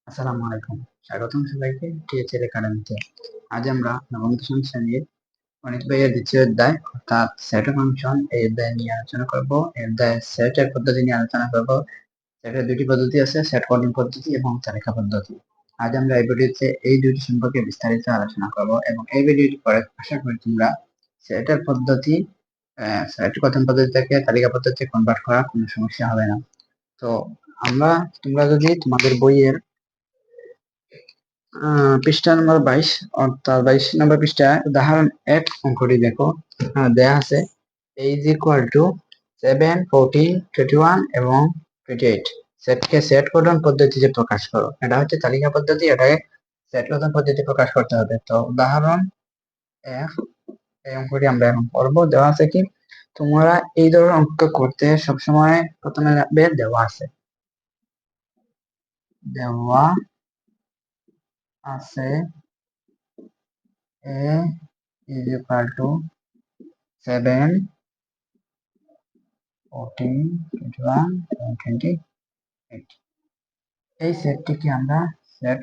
আসসালামু আলাইকুম। স্বাগতম সবাইকে টিএচএল একাডেমিতে। আজ আমরা নবম দশম শ্রেণীর গণিত বইয়ের দ্বিতীয় অধ্যায় অর্থাৎ সেট ফাংশন এই অধ্যায় নিয়ে আলোচনা করব। এই অধ্যায়ে সেটের পদ্ধতি নিয়ে আলোচনা করব। সেটের দুটি পদ্ধতি আছে, সেট কোডিং পদ্ধতি এবং তালিকা পদ্ধতি। আজ আমরা এই ভিডিওতে এই দুটি সম্পর্কে বিস্তারিত আলোচনা করব এবং এই ভিডিওটি পরে আশা করি তোমরা সেটের পদ্ধতি সেট গঠন পদ্ধতি থেকে তালিকা পদ্ধতি কনভার্ট করা কোনো সমস্যা হবে না। তো তোমরা যদি তোমাদের বইয়ের পৃষ্ঠা নম্বর 22 অর্থাৎ 22 নম্বর পৃষ্ঠায় উদাহরণ 1 অঙ্কটি দেখো। দেয়া আছে a is equal to 7, 14, 21 এবং 28 সেটকে সেট গঠন পদ্ধতিতে প্রকাশ করো। এটা হচ্ছে তালিকা পদ্ধতি, এটাকে সেট গঠন পদ্ধতি প্রকাশ করতে হবে। তো উদাহরণ 1 এই অঙ্কটি আমরা এখন করব। দেওয়া আছে কি, তোমরা এই ধরনের অঙ্ক করতে সবসময় প্রথমে লাগবে দেওয়া আছে a is equal to 7, 14, 21 এবং 28 এই সেটটিকে আমরা সেট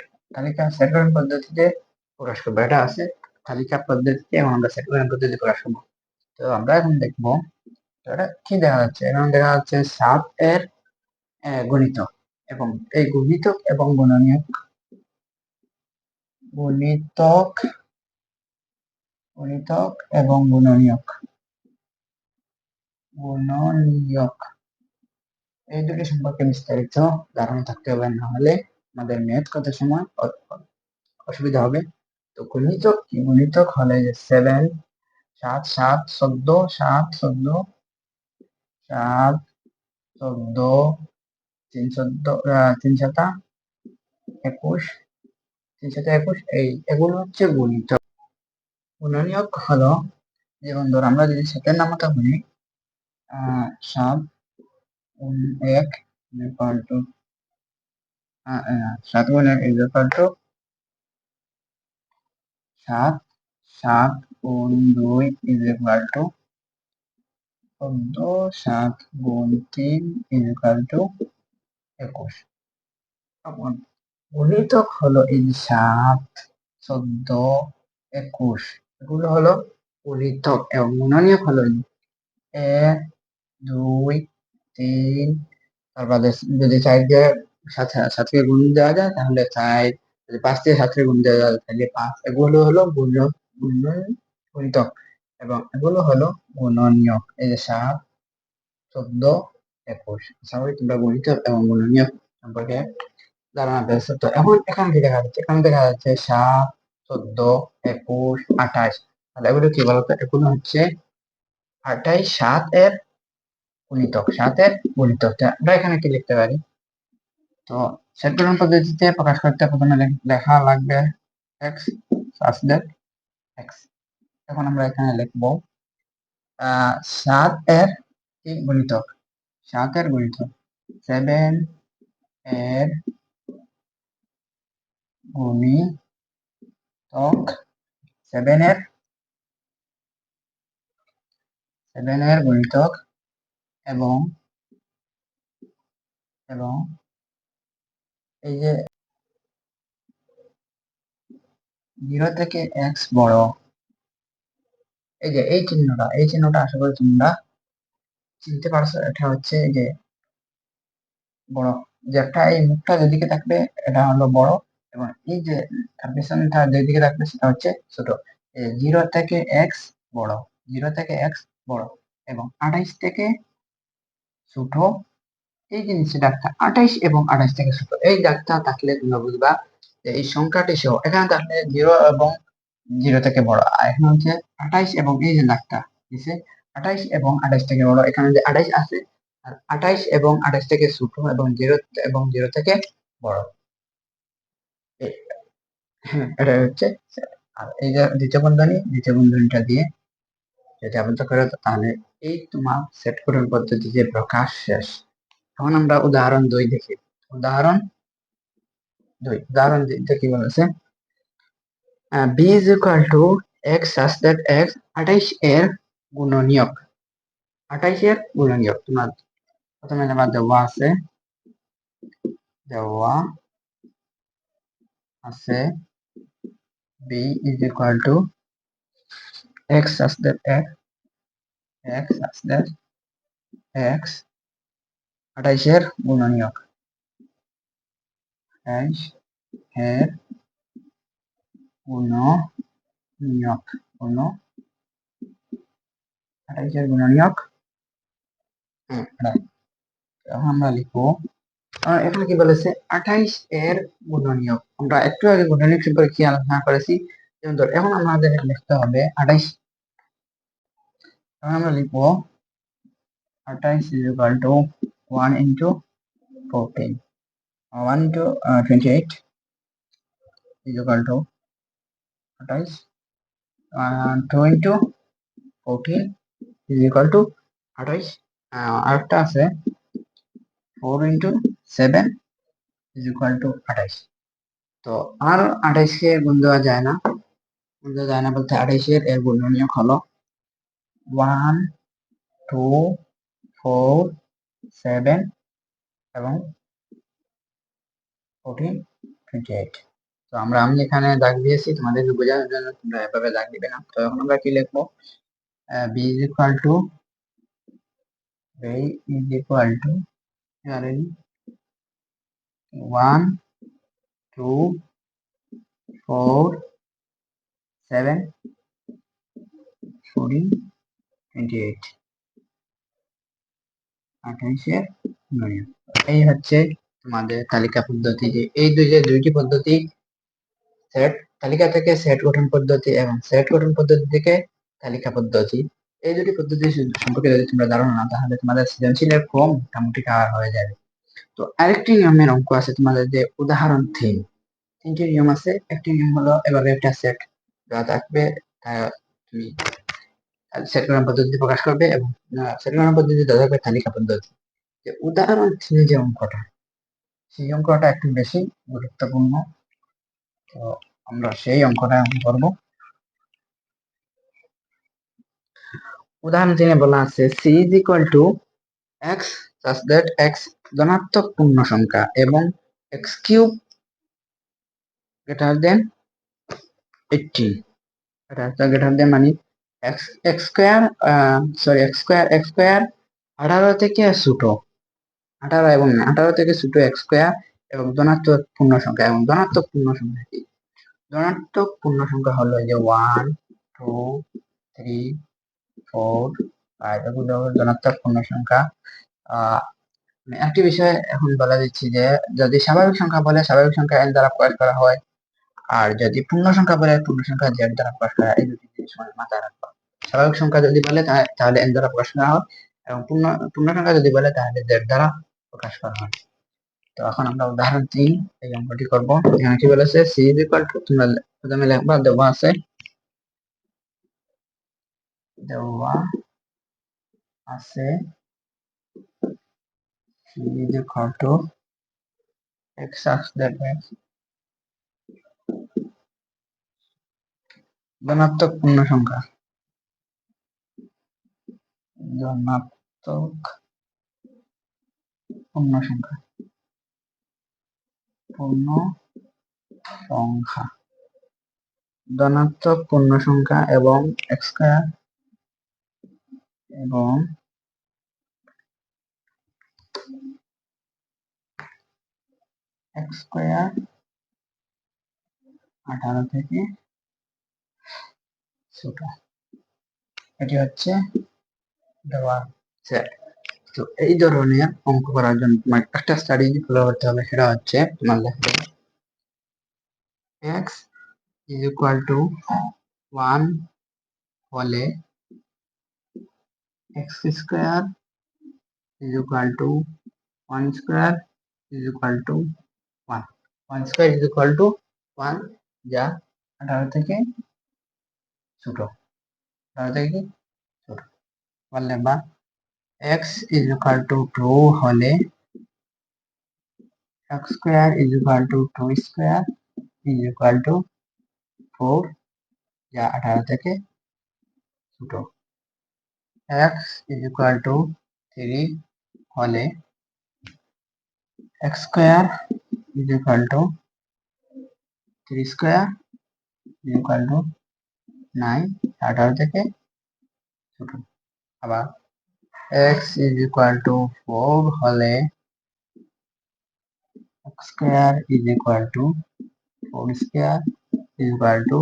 গঠন পদ্ধতিতে প্রকাশ করবো। এটা আছে তালিকা পদ্ধতিতে এবং আমরা সেট গঠন পদ্ধতিতে প্রকাশ করবো। তো আমরা এখন দেখবো এটা কি দেখা যাচ্ছে। এখন দেখা যাচ্ছে 7 এর গুণিতক এবং এই গুণিতক এবং গুণনীয়ক গুণিতক গুণিতক এবং গুণনীয়ক গুণনীয়ক এই দুটি সম্পর্কে বিস্তারিত ধারণা থাকতে হবে, না হলে আমাদের ম্যাথ করার সময় অসুবিধা হবে। তো গুণিতক কি? গুণিতক হলে যে 7, 7, 7, 14, 7, 14, 7, 14, 3, 14, 3 7, 21, 3 7, 21 এগুলো হচ্ছে গুণিতক। গুণনীয়ক হলো, যেমন ধর আমরা যদি সেটের নামটা গুনি 7 গুণ 1 ইকুয়াল টু 7 গুণ 1 ইকুয়াল টু 7, 7 গুণ 2 ইকুয়াল টু 14, 7 গুণ 3 ইকুয়াল টু 21। গুণিতক হলো এই 7, 14, 21 এগুলো হলো গুণিতক এবং গুণনীয়ক হলো 1, 2, 3, তারপরে যদি 4 দিয়ে 7কে গুণ দেওয়া যায় তাহলে 4, যদি 5 দিয়ে 7কে গুণ দেওয়া যায় তাহলে 5। এগুলো হলো গুণিতক এবং এগুলো হলো গুণনীয়ক। এই যে 7, 14, 21 সবাই তোমরা গুণিতক এবং গুণনীয়ক সম্পর্কে ধারণা পেয়েছো। তো এখন এখানে কি দেখা যাচ্ছে? এখানে দেখা যাচ্ছে 7, 14, 21, 28। তাহলে এগুলো কি বলতো? এগুলো হচ্ছে 28, 7 এর গুণিতক, 7 এর গুণিতক। আমরা এখানে কি লিখতে পারি? তো সেট গঠন পদ্ধতিতে প্রকাশ করতে প্রথমে লেখা লাগবে x such that x। এখন আমরা এখানে লিখবো 7 এর কি গুণিতক, 7 এর গুণিতক 7 এর গুণিতক 7 এর গুণিতক এবং এবং এই যে 0 থেকে x বড়, এই যে এই চিহ্নটা আশা করি তোমরা চিনতে পারছো। এটা হচ্ছে এই যে বড়, যে একটা এই মুখটা যেদিকে থাকবে এটা হলো বড় এবং এই যে তার পেছনটা যেদিকে থাকবে সেটা হচ্ছে ছোট। 0 থেকে x বড়, 0 থেকে x বড় এবং 28 থেকে ছোট। এই যে নিচে দাগটা 28 এবং 28 থেকে ছোট, এই দাগটা থাকলে তোমরা বুঝবা যে এই সংখ্যাটি সহ এখানে থাকলে 0 এবং 0 থেকে বড়, আর এখানে হচ্ছে 28 এবং এই যে দাগটা নিচে 28 এবং 28 থেকে বড়, এখানে যে 28 আছে আর 28 এবং 28 থেকে ছোট এবং 0 থেকে বড়। হ্যাঁ, এটা হচ্ছে আর এই যে দ্বিতীয় বন্ধনীটা দিয়ে যদি আবদ্ধ করে তাহলে এই তোমার সেট গঠন পদ্ধতিতে প্রকাশ শেষ। এখন আমরা উদাহরণ 2 দেখি। উদাহরণ 2 কি বলেছে? b is equal to x such that x 28 এর গুণনীয়ক। 28 এর গুণনীয়ক তোমার প্রথমে আমার দেওয়া আছে, দেওয়া আছে b is equal to x আসদের x আসদের x 28 এর গুণনীয়ক 28 এর গুণনীয়ক 28 এর গুণনীয়ক এখন আমরা লিখবো এখানে কি বলেছে 28 এর গুণনীয়ক। আমরা একটু আগে গুণনীয়ক সম্পর্কে কি আলোচনা করেছি, যেমন ধর এখন আমাদের লিখতে হবে 28, এখন আমরা লিখবো 28 is equal to 1 into 14, 1 into 28 is equal to 28, 2 into 14 is equal to 28, আরেকটা আছে 4 into 7 is equal to 28। তো আর 28 কে গুণ দেওয়া যায় না, বলতে 28 এর গুণনীয়ক হলো 1 2 4 7 এবং 14 28। তো আমি এখানে দাগ দিয়েছি তোমাদের বোঝানোর জন্য, তোমরা এভাবে দাগ দিবে না। তো এখন আমরা কি লিখবো, b is equal to 1 2 4 7 14 28, 28 এর গুণনীয়ক। এই হচ্ছে তোমাদের তালিকা পদ্ধতি। যে এই দুইটি পদ্ধতি, সেট তালিকা থেকে সেট গঠন পদ্ধতি এবং সেট গঠন পদ্ধতি থেকে তালিকা পদ্ধতি, এই দুটি পদ্ধতি সম্পর্কে যদি তোমরা জানো না, তাহলে তোমাদের সৃজনশীলের ক্রম মোটামুটি কাভার হয়ে যাবে। তো আরেকটি নিয়মের অঙ্ক আছে তোমাদের, যে উদাহরণ 3, তিনটি নিয়ম আছে। একটি নিয়ম হলো এভাবে একটা সেট দেওয়া থাকবে, তুমি সেট গঠন পদ্ধতি প্রকাশ করবে, এবং সেট গঠন পদ্ধতি দেওয়া থাকবে তালিকা পদ্ধতি। যে উদাহরণ 3 যে অঙ্কটা, সেই অঙ্কটা একটু বেশি গুরুত্বপূর্ণ। তো আমরা সেই অঙ্কটা করব। উদাহরণ 3 বলা আছে c is equal to x such that x ধনাত্মক পূর্ণ সংখ্যা এবং x কিউব greater than 18, এটা greater than মানে x স্কয়ার x স্কয়ার 18 থেকে ছোট, 18 এবং 18 থেকে ছোট x স্কয়ার এবং ধনাত্মক পূর্ণ সংখ্যা। এবং ধনাত্মক পূর্ণ সংখ্যা কি, ধনাত্মক পূর্ণ সংখ্যা হলো যে 1 2 3 4 5, এগুলো ধনাত্মক পূর্ণ সংখ্যা। একটি বিষয় এখন বলা দিচ্ছি, যে যদি স্বাভাবিক সংখ্যা বলে স্বাভাবিক সংখ্যা n দ্বারা প্রকাশ করা হয়, আর যদি পূর্ণ সংখ্যা বলে পূর্ণ সংখ্যা z দ্বারা প্রকাশ করা হয়। এই দুটি জিনিস মাথায় রাখবা। স্বাভাবিক সংখ্যা যদি বলে তাহলে n দ্বারা প্রকাশ করা হয়, এবং পূর্ণ সংখ্যা যদি বলে তাহলে z দ্বারা প্রকাশ করা হয়। তো এখন আমরা উদাহরণ 3 এই অঙ্কটি করব। এখানে কি বলেছে, c is equal to, তোমরা প্রথমে লিখবা, দেওয়া আছে c is equal to x ধনাত্মক পূর্ণ সংখ্যা, ধনাত্মক পূর্ণ সংখ্যা ধনাত্মক পূর্ণ সংখ্যা এবং x স্কয়ার এবং x স্কয়ার 18 থেকে ছোট, এটি হচ্ছে দেওয়া সেট। তো এই ধরনের অঙ্ক করার জন্য তোমার একটা স্ট্র্যাটেজি ফলো করতে হবে, সেটা হচ্ছে তোমার লিখতে হবে x is equal to 1 হলে x square is equal to 1 square is equal to 1, 1 square is equal to 1, যা 18 থেকে ছোট, 18 থেকে ছোট। বললে বা x is equal to 2 হলে x square is equal to 2 square is equal to 4, যা 18 থেকে ছোট। x is equal to 3 হলে x square is equal to 3 square equal to 9, 18 থেকে ছোট। আবার x ইজ ইকুয়াল টু 4 হলে x square is equal to 4 square is equal to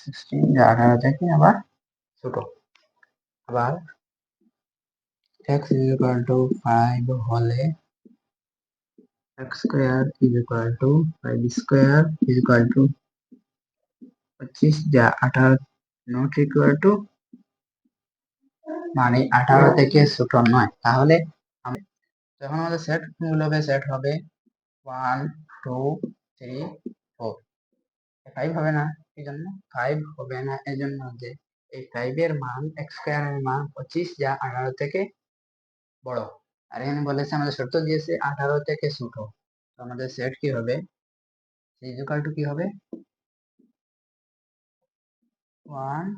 16, যা 18 থেকে আবার ছোট। আবার x ইজ ইকুয়াল টু 5 হলে x square is equal to 5 square is equal to 25, যা 18 নট ইকুয়াল টু, মানে 18 থেকে ছোট নয়। তাহলে যখন আমাদের সেট গুলো হবে, সেট হবে 1 2 3 4, 5 হবে না। এই জন্য 5 হবে না, এই জন্য যে এই 5 এর মান x স্কয়ার এর মান 25, যা 18 থেকে বড়। আর এখানে বলেছে আমাদের শর্ত দিয়েছে 18 থেকে ছোট। তো আমাদের সেট কি হবে, ইজ ইকুয়াল টু কি হবে 1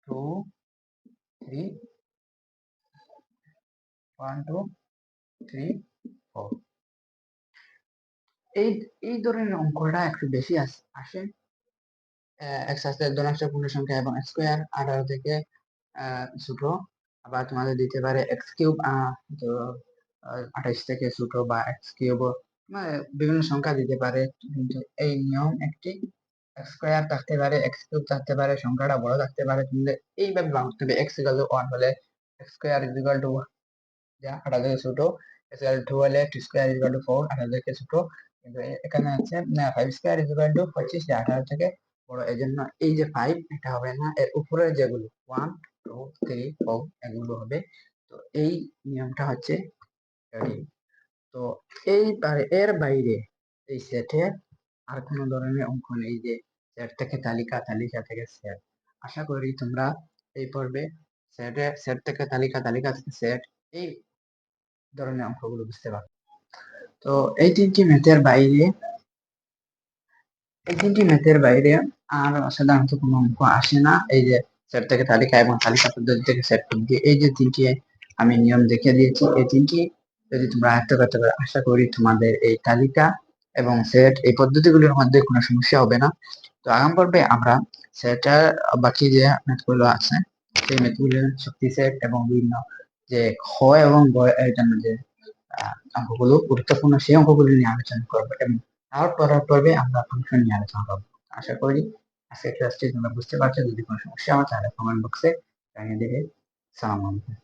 2 3 1 2 3 4। এই ধরনের অঙ্কটা একটু বেশি আসে। x আসলে ধনাত্মক পূর্ণ সংখ্যা এবং x স্কয়ার 18 থেকে ছোট। আবার তোমাদের দিতে পারে x কিউব 28 থেকে ছোট, বা x কিউব, মানে বিভিন্ন সংখ্যা দিতে পারে। কিন্তু এই নিয়ম একটি, x স্কয়ার থাকতে পারে, x কিউব থাকতে পারে, সংখ্যাটা বড় থাকতে পারে। তোমাদের এইভাবে ভাঙতে হবে। x ইকুয়াল টু 1 হলে x square is equal to, যা 18 থেকে ছোট। x ইকুয়াল টু 2 হলে 2 স্কয়ার ইজ ইকুয়াল টু 4, 18 থেকে ছোট। কিন্তু এখানে আছে 5 স্কয়ার ইজ ইকুয়াল টু 25, যা 18 থেকে বড়। এই জন্য এই যে 5 এটা হবে না, এর উপরে যেগুলো 1 2 3 4 এগুলো হবে। তো এই নিয়মটা হচ্ছে এটি। তো এর বাইরে এই সেটের আর কোনো ধরনের অঙ্ক নেই, যে সেট থেকে তালিকা, তালিকা থেকে সেট। আশা করি তোমরা এই পর্বে সেট থেকে তালিকা, তালিকা থেকে সেট, এই ধরনের অঙ্কগুলো বুঝতে পারবে। তো এই তিনটি ম্যাথের বাইরে আর সাধারণত কোনো অঙ্ক আসে না। এই যে সেট থেকে তালিকা এবং তালিকা পদ্ধতি থেকে সেট পদ্ধতি, এই যে তিনটি আমি নিয়ম দেখে দিয়েছি, এই তিনটি যদি তোমরা আয়ত্ত করতে পারো, আশা করি তোমাদের এই তালিকা এবং সেট, এই পদ্ধতিগুলোর মধ্যে কোনো সমস্যা হবে না। তো আগাম পর্বে আমরা সেটার বাকি যে ম্যাথগুলো আছে, সেই ম্যাথগুলো শক্তি সেট এবং বিভিন্ন যে খ এবং গ এর জন্য যে অঙ্কগুলো গুরুত্বপূর্ণ, সেই অঙ্কগুলো নিয়ে আলোচনা করবো, এবং তারপর পর্বে আমরা ফাংশন নিয়ে আলোচনা করবো। আশা করি আজকের ক্লাসটি তোমরা বুঝতে পারছো। যদি কোনো সমস্যা হয় তাহলে কমেন্ট বক্সে জানিয়ে দেবে। সালাম আলাইকুম।